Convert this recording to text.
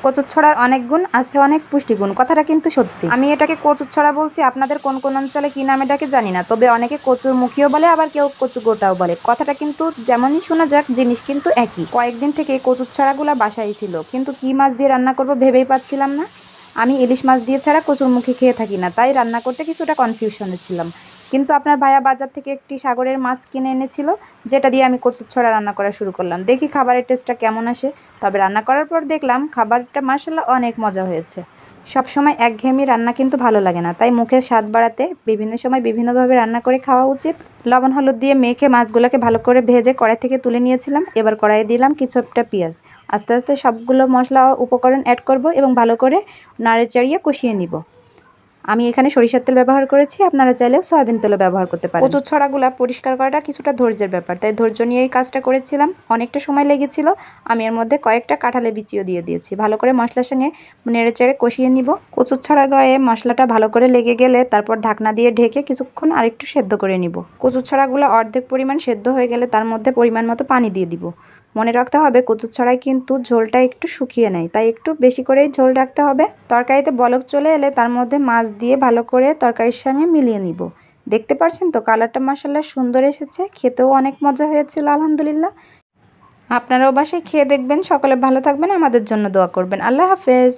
কচুর ছড়ার অনেক গুণ আছে, অনেক পুষ্টিগুণ, কথাটা কিন্তু সত্যি। আমি এটাকে কচুর ছড়া বলছি, আপনাদের কোন কোন অঞ্চলে কি নামে ডাকে জানি না, তবে অনেকে কচুর মুখিও বলে, আবার কেউ কচু গোটাও বলে। কথাটা কিন্তু যেমনই শোনা যাক, জিনিস কিন্তু একই। কয়েকদিন থেকে কচুর ছড়াগুলা বাসায় ছিল, কিন্তু কি মাছ দিয়ে রান্না করব ভেবেই পাচ্ছিলাম না। আমি ইলিশ মাছ দিয়ে ছাড়া কচুর মুখি খেয়ে থাকি না, তাই রান্না করতে কিছুটা কনফিউশনে ছিলাম। কিন্তু আপনার ভাইয়া বাজার থেকে একটি সাগরের মাছ কিনে এনেছিল, যেটা দিয়ে আমি কচুর ছড়া রান্না করা শুরু করলাম। দেখি খাবারের টেস্টটা কেমন আসে। তবে রান্না করার পর দেখলাম খাবারটা মাশাআল্লাহ অনেক মজা হয়েছে। সবসময় একঘেয়েমি রান্না কিন্তু ভালো লাগে না, তাই মুখের স্বাদ বাড়াতে বিভিন্ন সময় বিভিন্নভাবে রান্না করে খাওয়া উচিত। লবণ হলুদ দিয়ে মেখে মাছগুলোকে ভালো করে ভেজে কড়াই থেকে তুলে নিয়েছিলাম। এবার কড়াইয়ে দিলাম কিছুটা পেঁয়াজ। আস্তে আস্তে সবগুলো মশলা ও উপকরণ অ্যাড করব এবং ভালো করে নাড়ে চাড়িয়ে কষিয়ে নিব। আমি এখানে সরিষার তেল ব্যবহার করেছি, আপনারা চাইলেও সয়াবিন তেলও ব্যবহার করতে পারেন। কচুর ছড়াগুলা পরিষ্কার করাটা কিছুটা ধৈর্যের ব্যাপার, তাই ধৈর্য নিয়েই কাজটা করেছিলাম। অনেকটা সময় লেগেছিল। আমি এর মধ্যে কয়েকটা কাঁঠালের বিচিও দিয়ে দিয়েছি। ভালো করে মশলার সঙ্গে নেড়েচেড়ে কষিয়ে নিব। কচুর ছড়া গায়ে মশলাটা ভালো করে লেগে গেলে তারপর ঢাকনা দিয়ে ঢেকে কিছুক্ষণ আরেকটু সেদ্ধ করে নিব। কচুর ছড়াগুলো অর্ধেক পরিমাণ সেদ্ধ হয়ে গেলে তার মধ্যে পরিমাণ মতো পানি দিয়ে দিব। মনে রাখতে হবে কচুর ছড়ায় কিন্তু ঝোলটা একটু শুকিয়ে নেয়, তাই একটু বেশি করেই ঝোল রাখতে হবে। তরকারিতে বলক চলে এলে তার মধ্যে মাছ দিয়ে ভালো করে তরকারির সঙ্গে মিলিয়ে নিব। দেখতে পাচ্ছেন তো কালারটা মাশাআল্লাহ সুন্দর এসেছে, খেতেও অনেক মজা হয়েছিল আলহামদুলিল্লাহ। আপনারাও বাসায় খেয়ে দেখবেন। সকলে ভালো থাকবেন, আমাদের জন্য দোয়া করবেন। আল্লাহ হাফেজ।